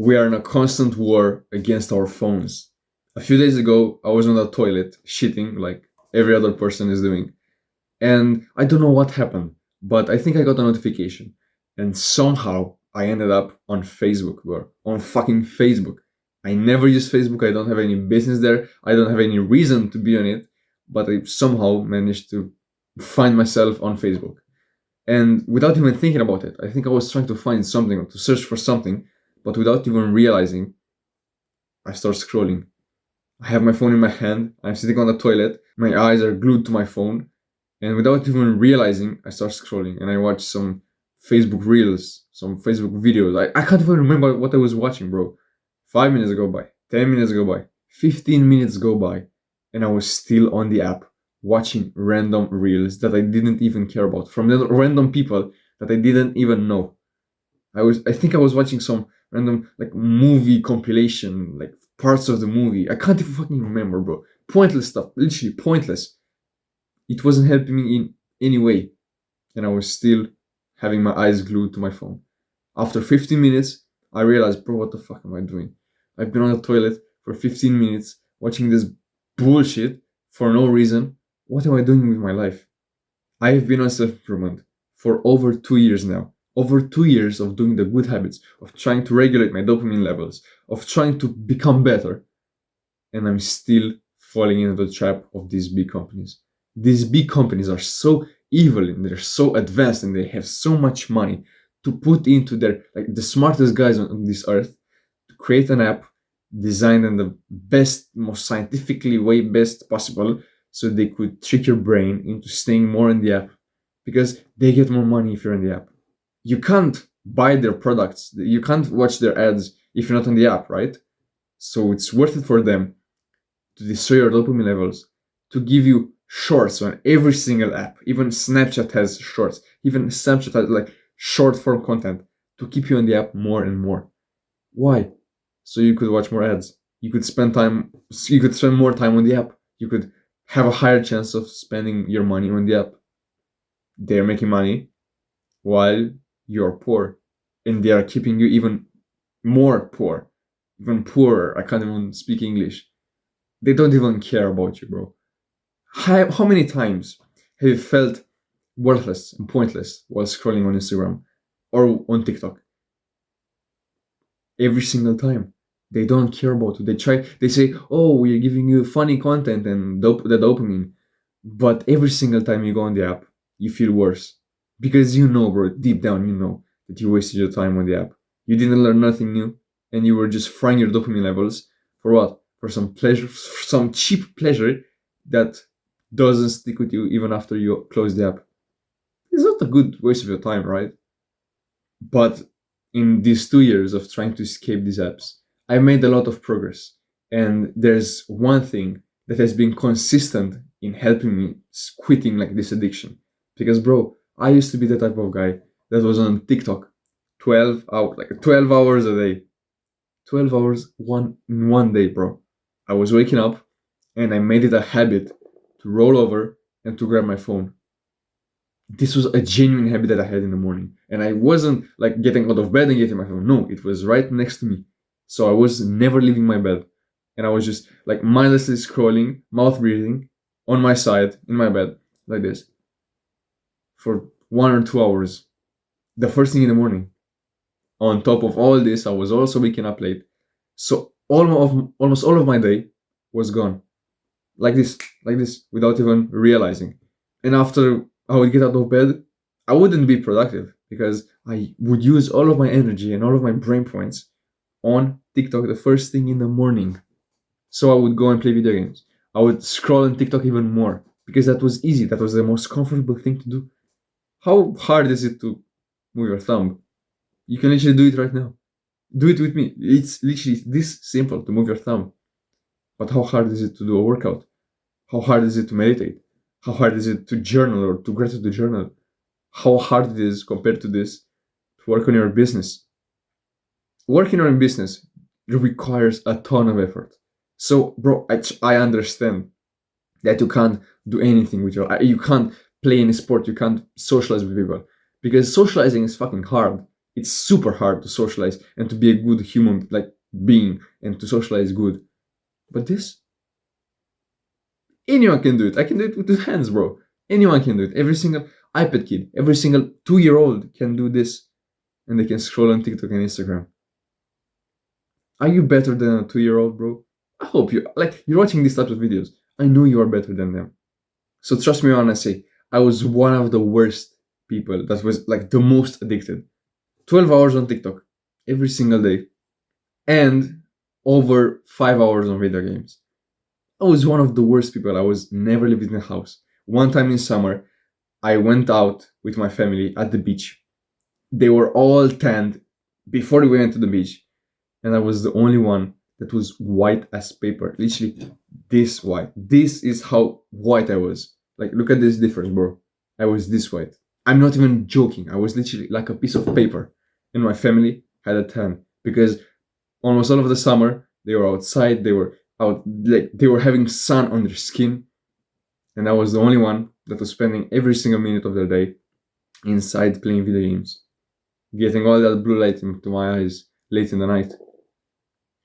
we are in a constant war against our phones. A few days ago, I was on the toilet shitting like every other person is doing. And I don't know what happened, but I think I got a notification. And somehow I ended up on Facebook, bro. On fucking Facebook. I never use Facebook. I don't have any business there. I don't have any reason to be on it. But I somehow managed to find myself on Facebook. And without even thinking about it, I think I was trying to find something or to search for something, but without even realizing, I start scrolling. I have my phone in my hand, I'm sitting on the toilet, my eyes are glued to my phone, and without even realizing, I start scrolling and I watch some Facebook reels, some Facebook videos. I can't even remember what I was watching, bro. 5 minutes go by, 10 minutes go by, 15 minutes go by, and I was still on the app watching random reels that I didn't even care about from the random people that I didn't even know. I think I was watching some random like movie compilation, like parts of the movie. I can't even fucking remember, bro. Pointless stuff, literally pointless. It wasn't helping me in any way, and I was still having my eyes glued to my phone. After 15 minutes, I realized, bro, what the fuck am I doing? I've been on the toilet for 15 minutes watching this bullshit for no reason. What am I doing with my life? I have been on self improvement for over 2 years now. Over 2 years of doing the good habits, of trying to regulate my dopamine levels, of trying to become better. And I'm still falling into the trap of these big companies. These big companies are so evil and they're so advanced and they have so much money to put into their, like, the smartest guys on this earth to create an app designed in the best, most scientifically way best possible so they could trick your brain into staying more in the app because they get more money if you're in the app. You can't buy their products, you can't watch their ads if you're not on the app, right? So it's worth it for them to destroy your dopamine levels, to give you shorts on every single app. Even Snapchat has shorts. Even Snapchat has like short form content to keep you on the app more and more. Why? So you could watch more ads. You could spend time. You could spend more time on the app. You could have a higher chance of spending your money on the app. They're making money while you're poor, and they are keeping you even more poor, even poorer. I can't even speak English. They don't even care about you, bro. How many times have you felt worthless and pointless while scrolling on Instagram or on TikTok? Every single time. They don't care about you. They say, oh, we're giving you funny content and the dopamine. But every single time you go on the app, you feel worse. Because you know, bro, deep down, you know that you wasted your time on the app. You didn't learn nothing new, and you were just frying your dopamine levels for what? For some pleasure, for some cheap pleasure that doesn't stick with you even after you close the app. It's not a good waste of your time, right? But in these 2 years of trying to escape these apps, I made a lot of progress. And there's one thing that has been consistent in helping me quitting like this addiction. Because bro, I used to be the type of guy that was on TikTok 12 hours, like 12 hours a day. 12 hours in one day, bro. I was waking up and I made it a habit to roll over and to grab my phone. This was a genuine habit that I had in the morning. And I wasn't like getting out of bed and getting my phone. No, it was right next to me. So I was never leaving my bed. And I was just like mindlessly scrolling, mouth breathing on my side in my bed like this for 1 or 2 hours. The first thing in the morning. On top of all this, I was also waking up late. So almost all of my day was gone. Like this, without even realizing. And after I would get out of bed, I wouldn't be productive because I would use all of my energy and all of my brain points on TikTok the first thing in the morning. So I would go and play video games. I would scroll on TikTok even more because that was easy. That was the most comfortable thing to do. How hard is it to move your thumb? You can literally do it right now. Do it with me. It's literally this simple to move your thumb. But how hard is it to do a workout? How hard is it to meditate? How hard is it to journal or to gratitude journal? How hard it is compared to this to work on your business? Working on a business requires a ton of effort. So, bro, I understand that you can't do anything with you can't play any sport, you can't socialize with people because socializing is fucking hard. It's super hard to socialize and to be a good human like being and to socialize good. But this, anyone can do it. I can do it with two hands, bro. Anyone can do it. Every single iPad kid, every single 2 year old can do this, and they can scroll on TikTok and Instagram. Are you better than a 2 year old, bro? I hope you like you're watching these types of videos. I know you are better than them. So trust me when I say I was one of the worst people that was like the most addicted. 12 hours on TikTok every single day and over 5 hours on video games. I was one of the worst people. I was never leaving the house. One time in summer, I went out with my family at the beach. They were all tanned before we went to the beach, and I was the only one that was white as paper. Literally, this white. This is how white I was. Like, look at this difference, bro. I was this white. I'm not even joking. I was literally like a piece of paper. And my family had a tan because almost all of the summer they were outside. They were out, like they were having sun on their skin, and I was the only one that was spending every single minute of their day inside playing video games, getting all that blue light into my eyes late in the night.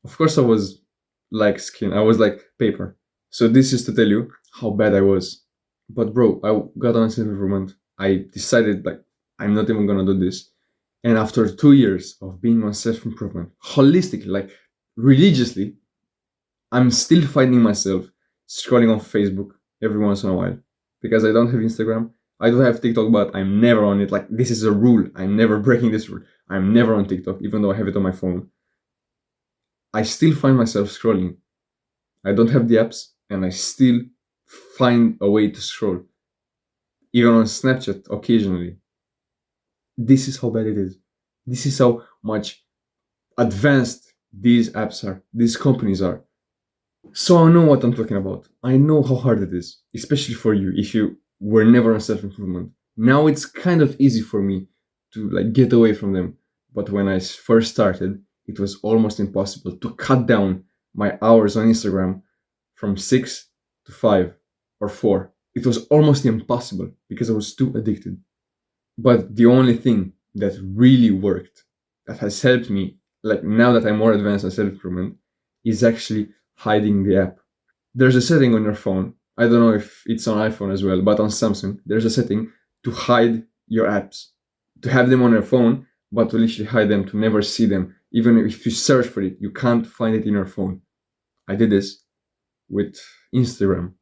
Of course, I was like skin. I was like paper. So this is to tell you how bad I was. But bro, I got on self-improvement. I decided like I'm not even gonna do this. And after 2 years of being on self-improvement, holistically, like religiously, I'm still finding myself scrolling on Facebook every once in a while because I don't have Instagram. I do have TikTok, but I'm never on it. Like this is a rule. I'm never breaking this rule. I'm never on TikTok, even though I have it on my phone. I still find myself scrolling. I don't have the apps, and I still find a way to scroll. Even on Snapchat, occasionally. This is how bad it is. This is how much advanced these apps are, these companies are. So I know what I'm talking about. I know how hard it is, especially for you if you were never on self-improvement. Now it's kind of easy for me to like get away from them. But when I first started, it was almost impossible to cut down my hours on Instagram from 6 to 5 or 4. It was almost impossible because I was too addicted. But the only thing that really worked, that has helped me, like now that I'm more advanced on self-improvement, is actually hiding the app. There's a setting on your phone. I don't know if it's on iPhone as well, but on Samsung, there's a setting to hide your apps, to have them on your phone, but to literally hide them, to never see them. Even if you search for it, you can't find it in your phone. I did this with Instagram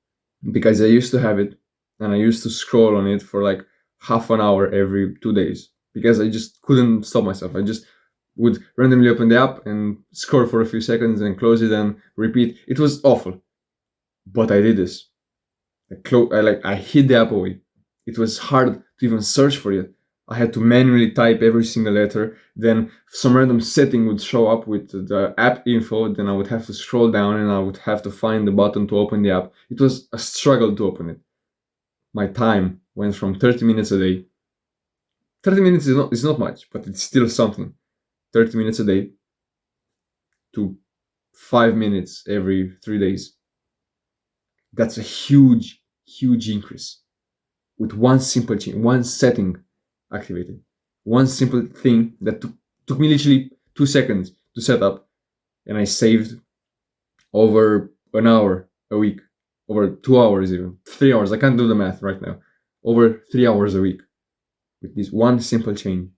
because I used to have it and I used to scroll on it for like half an hour every 2 days because I just couldn't stop myself. I just would randomly open the app and scroll for a few seconds and close it and repeat. It was awful, but I did this. I hid the app away. It was hard to even search for it. I had to manually type every single letter. Then some random setting would show up with the app info. Then I would have to scroll down and I would have to find the button to open the app. It was a struggle to open it. My time went from 30 minutes a day. 30 minutes is not much, but it's still something. 30 minutes a day to 5 minutes every 3 days. That's a huge, huge increase with one simple change, one setting activated. One simple thing that took me literally 2 seconds to set up, and I saved over an hour a week, over 2 hours, even 3 hours. I can't do the math right now. Over 3 hours a week with this one simple change.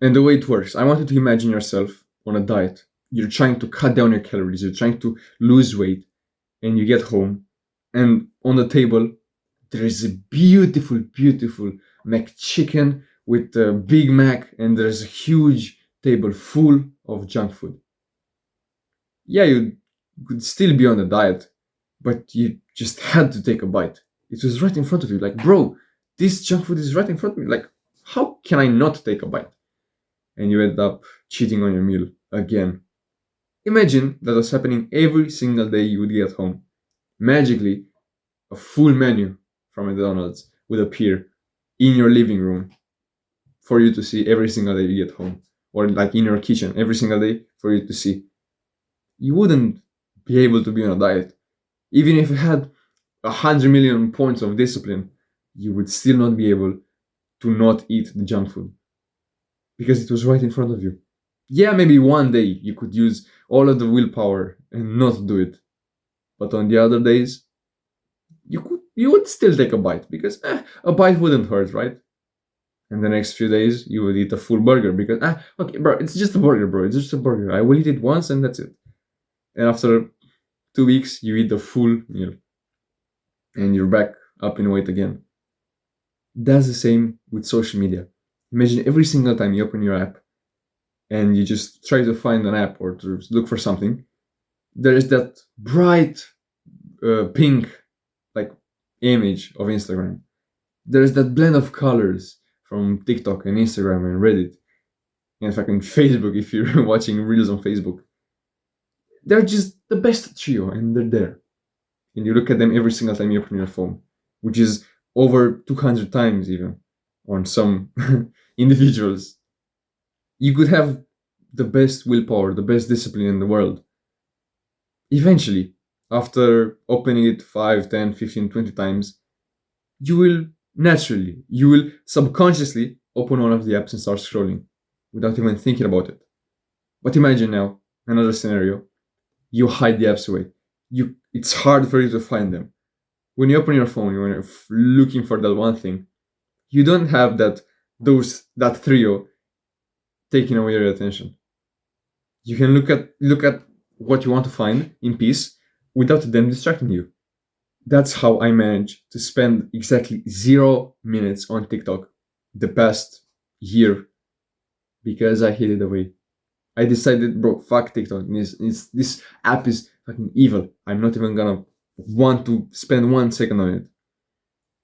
And the way it works, I want you to imagine yourself on a diet. You're trying to cut down your calories, you're trying to lose weight, and you get home, and on the table, there is a beautiful, beautiful McChicken with a Big Mac, and there's a huge table full of junk food. Yeah, you could still be on a diet, but you just had to take a bite. It was right in front of you. Like, bro, this junk food is right in front of me. Like, how can I not take a bite? And you end up cheating on your meal again. Imagine that was happening every single day you would get home. Magically, a full menu from McDonald's would appear in your living room for you to see every single day you get home, or like in your kitchen every single day for you to see. You wouldn't be able to be on a diet. Even if you had 100 million points of discipline, you would still not be able to not eat the junk food. because it was right in front of you. Yeah, maybe one day you could use all of the willpower and not do it, but on the other days you would still take a bite because a bite wouldn't hurt, right? And the next few days you would eat a full burger because okay, bro, it's just a burger, bro. It's just a burger. I will eat it once and that's it. And after 2 weeks, you eat the full meal, and you're back up in weight again. That's the same with social media. Imagine every single time you open your app and you just try to find an app or to look for something, there is that bright pink like image of Instagram. There's that blend of colors from TikTok and Instagram and Reddit, and fucking Facebook if you're watching reels on Facebook. They're just the best trio, and they're there. And you look at them every single time you open your phone, which is over 200 times even on some individuals. You could have the best willpower, the best discipline in the world. Eventually, after opening it 5, 10, 15, 20 times, you will subconsciously open one of the apps and start scrolling without even thinking about it. But imagine now another scenario. You hide the apps away. It's hard for you to find them. When you open your phone, you're looking for that one thing. You don't have that trio taking away your attention. You can look at what you want to find in peace without them distracting you. That's how I managed to spend exactly 0 minutes on TikTok the past year because I hid it away. I decided, bro, fuck TikTok. This app is fucking evil. I'm not even gonna want to spend 1 second on it.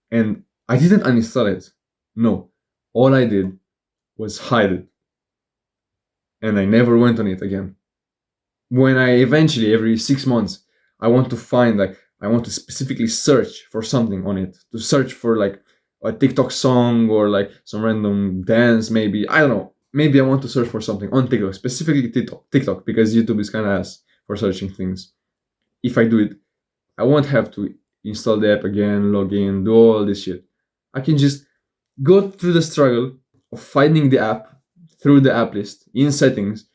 And I didn't uninstall it. No. All I did was hide it. And I never went on it again. When I eventually, every 6 months, I want to specifically search for something on it. To search for like a TikTok song or like some random dance, maybe. I don't know. Maybe I want to search for something on TikTok, specifically TikTok, because YouTube is kind of ass for searching things. If I do it, I won't have to install the app again, log in, do all this shit. I can just go through the struggle of finding the app through the app list in settings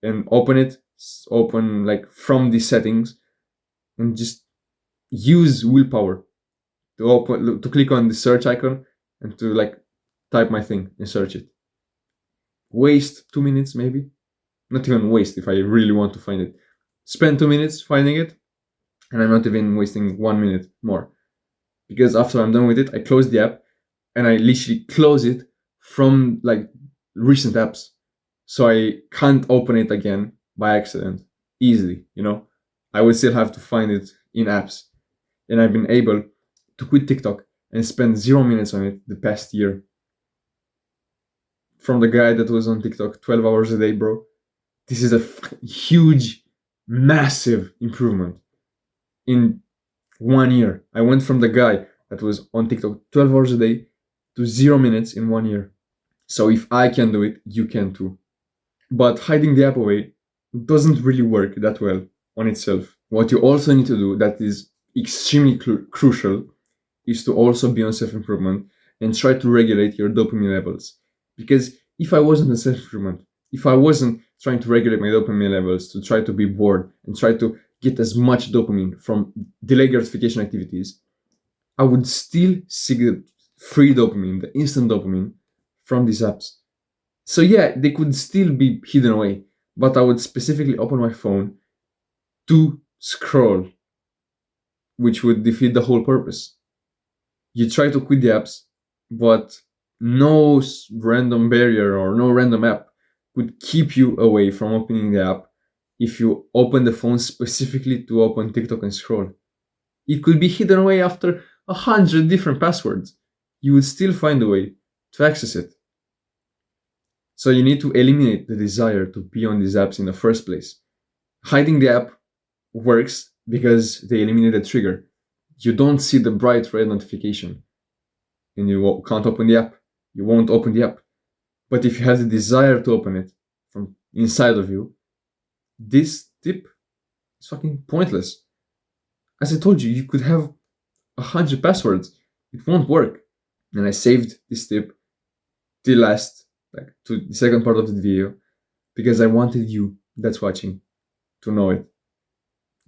and open like from the settings and just use willpower to click on the search icon and to like type my thing and search it. Waste 2 minutes maybe, not even waste if I really want to find it. Spend 2 minutes finding it, and I'm not even wasting 1 minute more. Because after I'm done with it, I close the app and I literally close it from like recent apps. So I can't open it again by accident easily, I would still have to find it in apps. And I've been able to quit TikTok and spend 0 minutes on it the past year. From the guy that was on TikTok 12 hours a day, bro, this is a huge, massive improvement. In 1 year, I went from the guy that was on TikTok 12 hours a day to 0 minutes in 1 year. So if I can do it, you can too. But hiding the app away doesn't really work that well on itself. What you also need to do that is extremely crucial is to also be on self-improvement and try to regulate your dopamine levels. Because if I wasn't on self-improvement, if I wasn't trying to regulate my dopamine levels to try to be bored and try to get as much dopamine from delayed gratification activities, I would still seek the free dopamine, the instant dopamine from these apps. So yeah, they could still be hidden away, but I would specifically open my phone to scroll, which would defeat the whole purpose. You try to quit the apps, but no random barrier or no random app could keep you away from opening the app if you open the phone specifically to open TikTok and scroll. It could be hidden away after 100 different passwords. You would still find a way to access it. So you need to eliminate the desire to be on these apps in the first place. Hiding the app works because they eliminate the trigger. You don't see the bright red notification and you can't open the app. You won't open the app. But if you have the desire to open it from inside of you, this tip is fucking pointless. As I told you, you could have 100 passwords. It won't work. And I saved this tip till last like to the second part of the video, because I wanted you that's watching to know it.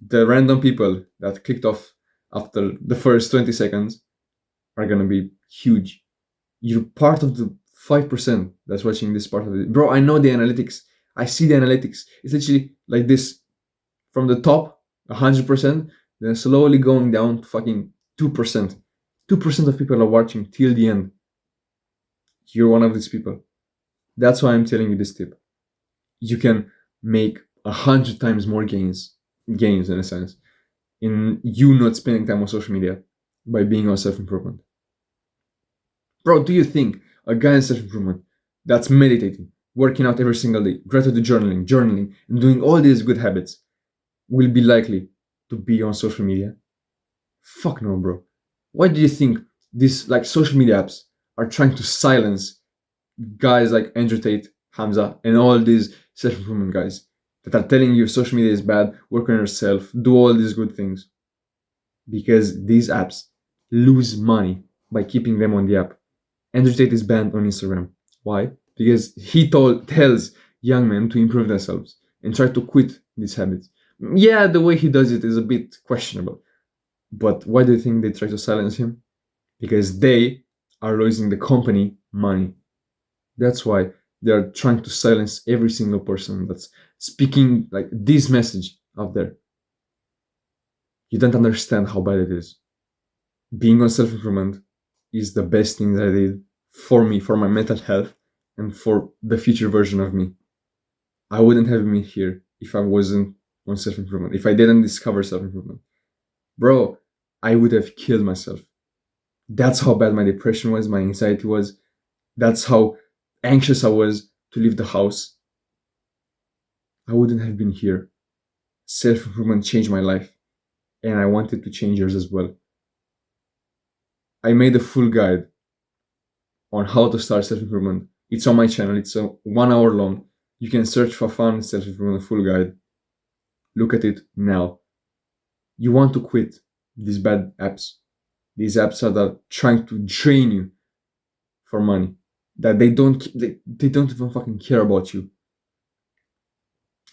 The random people that clicked off after the first 20 seconds are gonna be huge. You're part of the 5% that's watching this part of it. Bro, I know the analytics. I see the analytics. It's literally like this from the top, 100%, then slowly going down to fucking 2%. 2% of people are watching till the end. You're one of these people. That's why I'm telling you this tip. You can make 100 times more gains in a sense, in you not spending time on social media by being on self-improvement. Bro, do you think a guy in self-improvement that's meditating, working out every single day, gratitude journaling, and doing all these good habits will be likely to be on social media? Fuck no, bro. Why do you think these like social media apps are trying to silence guys like Andrew Tate, Hamza, and all these self-improvement guys that are telling you social media is bad, work on yourself, do all these good things? Because these apps lose money by keeping them on the app. Andrew Tate is banned on Instagram. Why? Because he tells young men to improve themselves and try to quit these habits. Yeah, the way he does it is a bit questionable. But why do you think they try to silence him? Because they are losing the company money. That's why they are trying to silence every single person that's speaking like this message out there. You don't understand how bad it is. Being on self-improvement is the best thing that I did for me, for my mental health, and for the future version of me. I wouldn't have been here if I wasn't on self-improvement, if I didn't discover self-improvement. Bro, I would have killed myself. That's how bad my depression was, my anxiety was. That's how anxious I was to leave the house. I wouldn't have been here. Self-improvement changed my life, and I wanted to change yours as well. I made a full guide on how to start self-improvement. It's on my channel. It's 1 hour long. You can search for fun self-improvement full guide. Look at it now. You want to quit these bad apps. These apps are trying to drain you for money. That they don't even fucking care about you.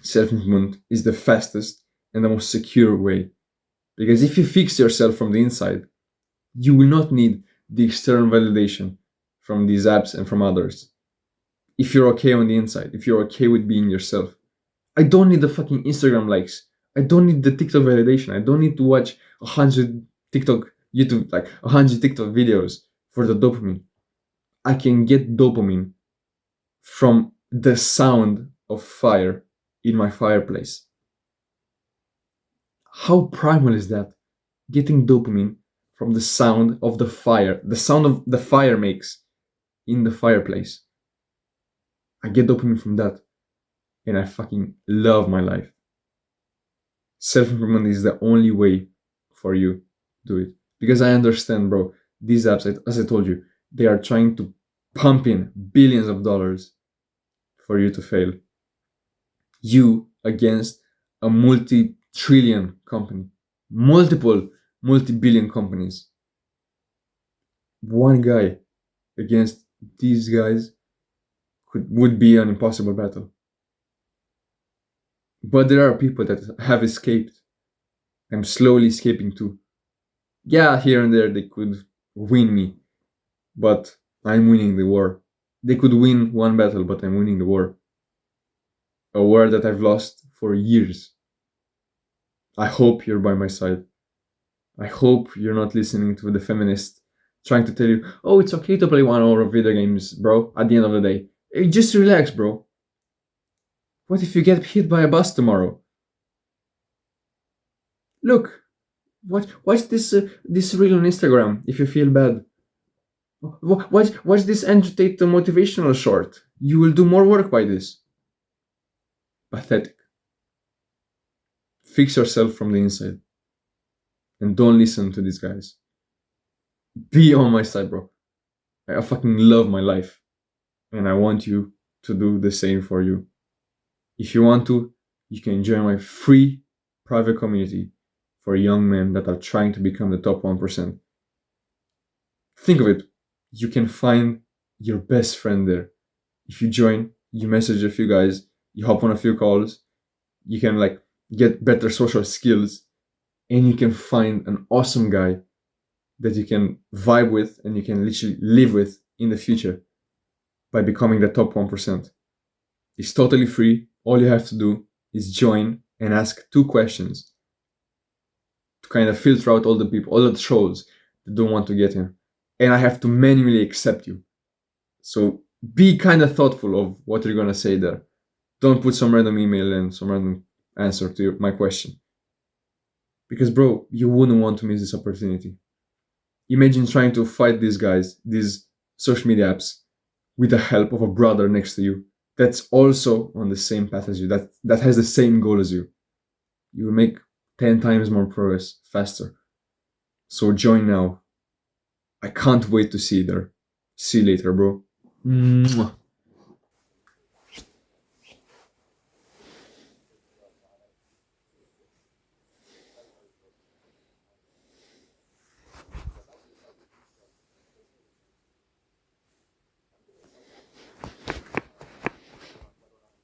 Self-improvement is the fastest and the most secure way. Because if you fix yourself from the inside, you will not need the external validation from these apps and from others. If you're okay on the inside, if you're okay with being yourself, I don't need the fucking Instagram likes. I don't need the TikTok validation. I don't need to watch 100 YouTube, like 100 TikTok videos for the dopamine. I can get dopamine from the sound of fire in my fireplace. How primal is that? Getting dopamine from the sound of the fire, the sound of the fire makes in the fireplace. I get dopamine from that, and I fucking love my life. Self-improvement is the only way for you to do it. Because I understand, bro, these apps, as I told you, they are trying to pump in billions of dollars for you to fail. You against a multi-trillion company, multiple multi-billion companies. One guy against these guys would be an impossible battle. But there are people that have escaped. I'm slowly escaping too. Yeah, here and there they could win me, but I'm winning the war. They could win one battle, but I'm winning the war. A war that I've lost for years. I hope you're by my side. I hope you're not listening to the feminist trying to tell you, oh, it's okay to play 1 hour of video games, bro, at the end of the day. Hey, just relax, bro. What if you get hit by a bus tomorrow? Look, watch this reel on Instagram if you feel bad. Watch this Andrew Tate motivational short. You will do more work by this. Pathetic. Fix yourself from the inside. And don't listen to these guys. Be on my side, bro. I fucking love my life. And I want you to do the same for you. If you want to, you can join my free private community for young men that are trying to become the top 1%. Think of it. You can find your best friend there. If you join, you message a few guys, you hop on a few calls, you can like get better social skills, and you can find an awesome guy that you can vibe with and you can literally live with in the future by becoming the top 1%. It's totally free. All you have to do is join and ask 2 questions to kind of filter out all the people, all the trolls that don't want to get in. And I have to manually accept you. So be kind of thoughtful of what you're going to say there. Don't put some random email and some random answer to my question. Because, bro, you wouldn't want to miss this opportunity. Imagine trying to fight these guys, these social media apps, with the help of a brother next to you that's also on the same path as you, that has the same goal as you. You will make 10 times more progress faster. So join now. I can't wait to see you there. See you later, bro. Mwah.